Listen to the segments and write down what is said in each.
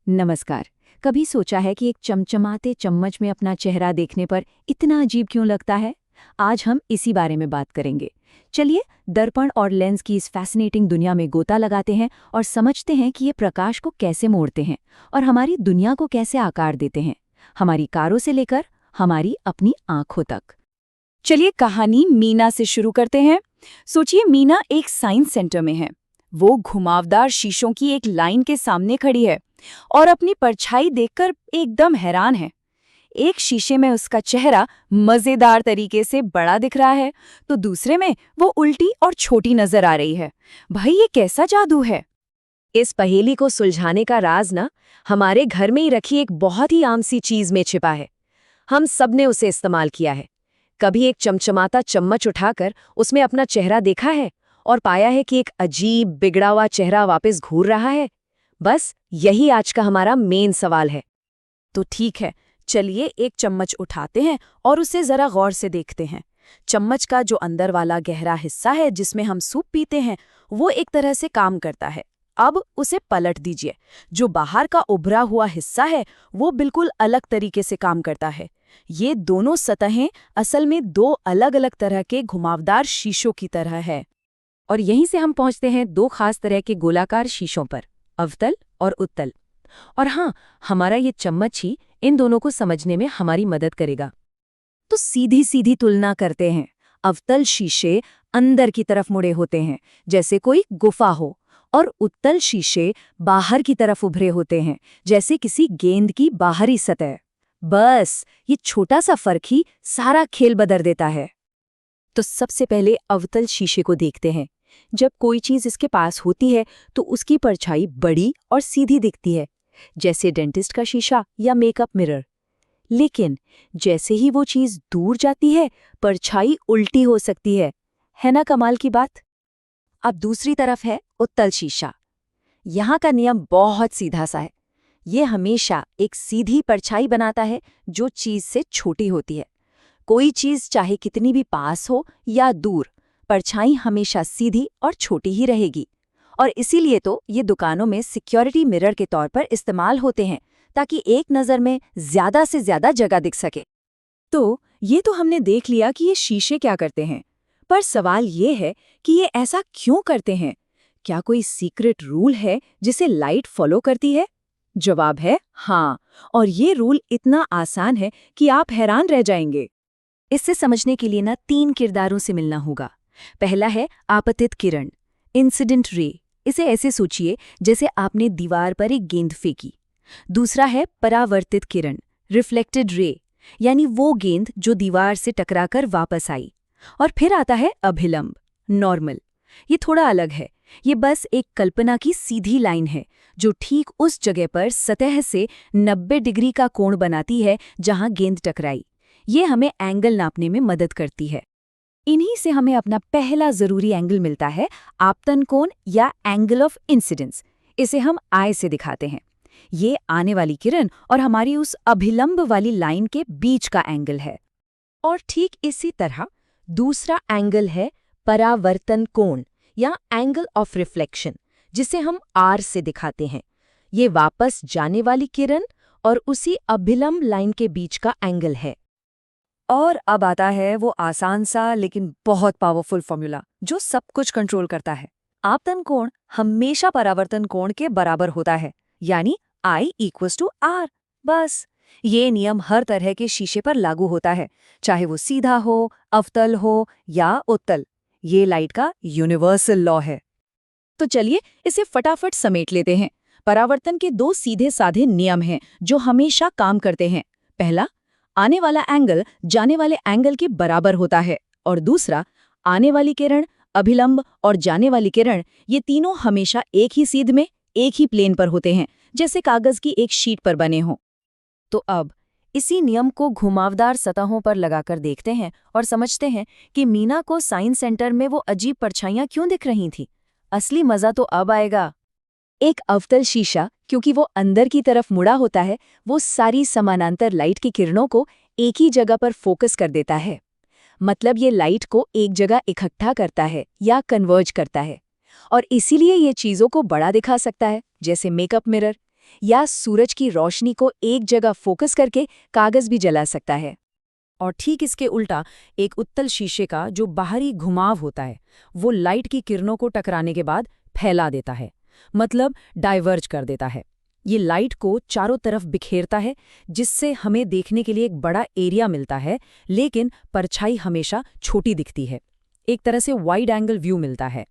नमस्कार। कभी सोचा है कि एक चमचमाते चम्मच में अपना चेहरा देखने पर इतना अजीब क्यों लगता है? आज हम इसी बारे में बात करेंगे। चलिए दर्पण और लेंस की इस फैसिनेटिंग दुनिया में गोता लगाते हैं और समझते हैं कि ये प्रकाश को कैसे मोड़ते हैं और हमारी दुनिया को कैसे आकार देते हैं, हमारी कारों से लेकर हमारी अपनी आंखों तक। चलिए कहानी मीना से शुरू करते हैं। सोचिए मीना एक साइंस सेंटर में है। वो घुमावदार शीशों की एक लाइन के सामने खड़ी है और अपनी परछाई देखकर एकदम हैरान है। एक शीशे में उसका चेहरा मजेदार तरीके से बड़ा दिख रहा है, तो दूसरे में वो उल्टी और छोटी नजर आ रही है। भाई ये कैसा जादू है? इस पहेली को सुलझाने का राज ना हमारे घर में ही रखी एक बहुत ही आम सी चीज में छिपा है। हम सबने उसे इस्तेमाल किया है। कभी एक चमचमाता चम्मच उठाकर उसमें अपना चेहरा देखा है और पाया है कि एक अजीब बिगड़ा हुआ चेहरा वापस घूर रहा है। बस यही आज का हमारा मेन सवाल है। तो ठीक है, चलिए एक चम्मच उठाते हैं और उसे जरा गौर से देखते हैं। चम्मच का जो अंदर वाला गहरा हिस्सा है जिसमें हम सूप पीते हैं, वो एक तरह से काम करता है। अब उसे पलट दीजिए। जो बाहर का उभरा हुआ हिस्सा है वो बिल्कुल अलग तरीके से काम करता है। ये दोनों सतहें असल में दो अलग अलग तरह के घुमावदार शीशों की तरह है। और यहीं से हम पहुंचते हैं दो खास तरह के गोलाकार शीशों पर, अवतल और उत्तल। और हाँ, हमारा ये चम्मच ही इन दोनों को समझने में हमारी मदद करेगा। तो सीधी सीधी तुलना करते हैं। अवतल शीशे अंदर की तरफ मुड़े होते हैं, जैसे कोई गुफा हो, और उत्तल शीशे बाहर की तरफ उभरे होते हैं, जैसे किसी गेंद की बाहरी सतह। बस ये छोटा सा फर्क ही सारा खेल बदल देता है। तो सबसे पहले अवतल शीशे को देखते हैं। जब कोई चीज इसके पास होती है तो उसकी परछाई बड़ी और सीधी दिखती है, जैसे डेंटिस्ट का शीशा या मेकअप मिरर। लेकिन जैसे ही वो चीज दूर जाती है, परछाई उल्टी हो सकती है ना कमाल की बात? अब दूसरी तरफ है उत्तल शीशा। यहाँ का नियम बहुत सीधा सा है। ये हमेशा एक सीधी परछाई बनाता है जो चीज से छोटी होती है। कोई चीज चाहे कितनी भी पास हो या दूर, परछाई हमेशा सीधी और छोटी ही रहेगी। और इसीलिए तो ये दुकानों में सिक्योरिटी मिरर के तौर पर इस्तेमाल होते हैं, ताकि एक नज़र में ज्यादा से ज्यादा जगह दिख सके। तो ये तो हमने देख लिया कि ये शीशे क्या करते हैं, पर सवाल ये है कि ये ऐसा क्यों करते हैं? क्या कोई सीक्रेट रूल है जिसे लाइट फॉलो करती है? जवाब है हाँ, और ये रूल इतना आसान है कि आप हैरान रह जाएंगे। इससे समझने के लिए ना 3 किरदारों से मिलना होगा। पहला है आपतित किरण, इंसिडेंट रे। इसे ऐसे सोचिए जैसे आपने दीवार पर एक गेंद फेंकी। दूसरा है परावर्तित किरण, रिफ्लेक्टेड रे, यानी वो गेंद जो दीवार से टकराकर वापस आई। और फिर आता है अभिलंब, नॉर्मल। ये थोड़ा अलग है। ये बस एक कल्पना की सीधी लाइन है जो ठीक उस जगह पर सतह से 90 डिग्री का कोण बनाती है जहां गेंद टकराई। ये हमें एंगल नापने में मदद करती है। इन्हीं से हमें अपना पहला जरूरी एंगल मिलता है, आपतन कोण या एंगल ऑफ इंसिडेंस। इसे हम आई से दिखाते हैं। ये आने वाली किरण और हमारी उस अभिलंब वाली लाइन के बीच का एंगल है। और ठीक इसी तरह दूसरा एंगल है परावर्तन कोण या एंगल ऑफ रिफ्लेक्शन, जिसे हम आर से दिखाते हैं। ये वापस जाने वाली किरण और उसी अभिलंब लाइन के बीच का एंगल है। और अब आता है वो आसान सा लेकिन बहुत पावरफुल फॉर्मूला जो सब कुछ कंट्रोल करता है। आपतन कोण हमेशा परावर्तन कोण के बराबर होता है, यानी I = R। बस ये नियम हर तरह के शीशे पर लागू होता है, चाहे वो सीधा हो, अवतल हो या उत्तल। ये लाइट का यूनिवर्सल लॉ है। तो चलिए इसे फटाफट समेट लेते हैं। परावर्तन के 2 सीधे साधे नियम हैं जो हमेशा काम करते हैं। पहला, आने वाला एंगल जाने वाले एंगल के बराबर होता है, और दूसरा, आने वाली किरण, अभिलंब और जाने वाली किरण, ये तीनों हमेशा एक ही सीध में, एक ही प्लेन पर होते हैं, जैसे कागज की एक शीट पर बने हों। तो अब इसी नियम को घुमावदार सतहों पर लगाकर देखते हैं और समझते हैं कि मीना को साइंस सेंटर में वो अजीब परछाइयां क्यों दिख रही थीं। असली मजा तो अब आएगा। एक अवतल शीशा, क्योंकि वो अंदर की तरफ मुड़ा होता है, वो सारी समानांतर लाइट की किरणों को एक ही जगह पर फोकस कर देता है। मतलब ये लाइट को एक जगह इकट्ठा करता है या कन्वर्ज करता है, और इसीलिए ये चीज़ों को बड़ा दिखा सकता है, जैसे मेकअप मिरर या सूरज की रोशनी को एक जगह फोकस करके कागज भी जला सकता है। और ठीक इसके उल्टा एक उत्तल शीशे का जो बाहरी घुमाव होता है वो लाइट की किरणों को टकराने के बाद फैला देता है, मतलब डाइवर्ज कर देता है। ये लाइट को चारों तरफ बिखेरता है, जिससे हमें देखने के लिए एक बड़ा एरिया मिलता है, लेकिन परछाई हमेशा छोटी दिखती है। एक तरह से वाइड एंगल व्यू मिलता है।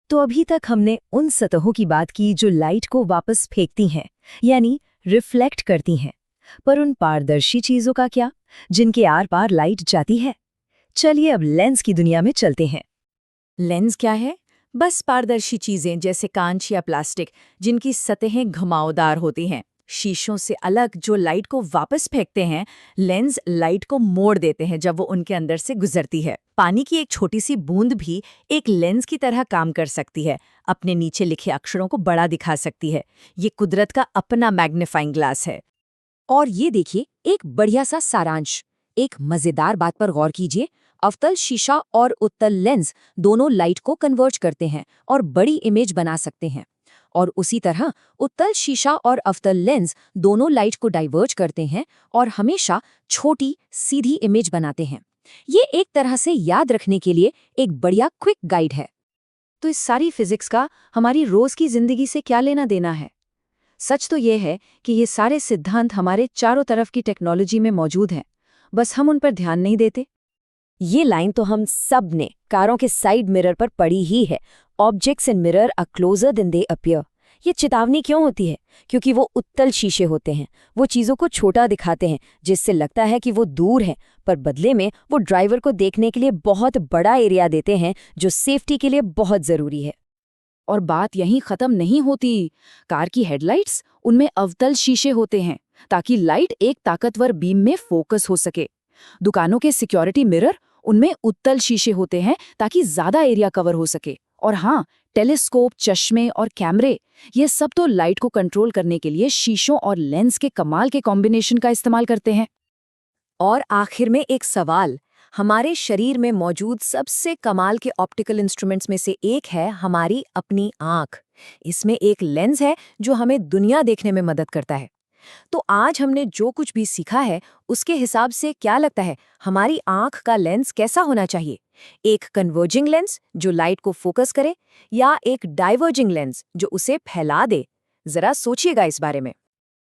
तो अभी तक हमने उन सतहों की बात की जो लाइट को वापस फेंकती हैं, यानी रिफ्लेक्ट करती हैं। पर उन पारदर्शी चीजों का क्या, जिनके आर पार लाइट जाती है? चलिए अब लेंस की दुनिया में चलते हैं। लेंस क्या है? बस पारदर्शी चीजें जैसे कांच या प्लास्टिक जिनकी सतहें घुमावदार होती हैं। शीशों से अलग जो लाइट को वापस फेंकते हैं, लेंस लाइट को मोड़ देते हैं जब वो उनके अंदर से गुजरती है। पानी की एक छोटी सी बूंद भी एक लेंस की तरह काम कर सकती है, अपने नीचे लिखे अक्षरों को बड़ा दिखा सकती है। ये कुदरत का अपना मैग्नीफाइंग ग्लास है। और ये देखिए एक बढ़िया सा सारांश। एक मजेदार बात पर गौर कीजिए, अवतल शीशा और उत्तल लेंस दोनों लाइट को कन्वर्ज करते हैं और बड़ी इमेज बना सकते हैं। और उसी तरह उत्तल शीशा और अवतल लेंस दोनों लाइट को डाइवर्ज करते हैं और हमेशा छोटी सीधी इमेज बनाते हैं। ये एक तरह से याद रखने के लिए एक बढ़िया क्विक गाइड है। तो इस सारी फिजिक्स का हमारी रोज की जिंदगी से क्या लेना देना है? सच तो ये है कि ये सारे सिद्धांत हमारे चारों तरफ की टेक्नोलॉजी में मौजूद हैं, बस हम उन पर ध्यान नहीं देते। ये लाइन तो हम सब ने कारों के साइड मिरर पर पढ़ी ही है। Objects in mirror are closer than they appear. ये चेतावनी क्यों होती है? क्योंकि वो उत्तल शीशे होते हैं। वो चीज़ों को छोटा दिखाते हैं, जिससे लगता है कि वो दूर हैं, पर बदले में वो ड्राइवर को देखने के लिए बहुत बड़ा एरिया देते हैं, जो सेफ्टी के लिए बहुत ज़रूरी है। और बात यहीं खत्म नहीं होती। कार की हेडलाइट्स, उनमें अवतल शीशे होते हैं ताकि लाइट एक ताकतवर बीम में फोकस हो सके। दुकानों के सिक्योरिटी मिरर, उनमें उत्तल शीशे होते हैं ताकि ज्यादा एरिया कवर हो सके। और हाँ, टेलीस्कोप, चश्मे और कैमरे, ये सब तो लाइट को कंट्रोल करने के लिए शीशों और लेंस के कमाल के कॉम्बिनेशन का इस्तेमाल करते हैं। और आखिर में एक सवाल, हमारे शरीर में मौजूद सबसे कमाल के ऑप्टिकल इंस्ट्रूमेंट्स में से एक है हमारी अपनी आँख। इसमें एक लेंस है जो हमें दुनिया देखने में मदद करता है। तो आज हमने जो कुछ भी सीखा है, उसके हिसाब से क्या लगता है हमारी आँख का लेंस कैसा होना चाहिए? एक कन्वर्जिंग लेंस जो लाइट को फोकस करे, या एक डाइवर्जिंग लेंस जो उसे फैला दे? जरा सोचिएगा इस बारे में।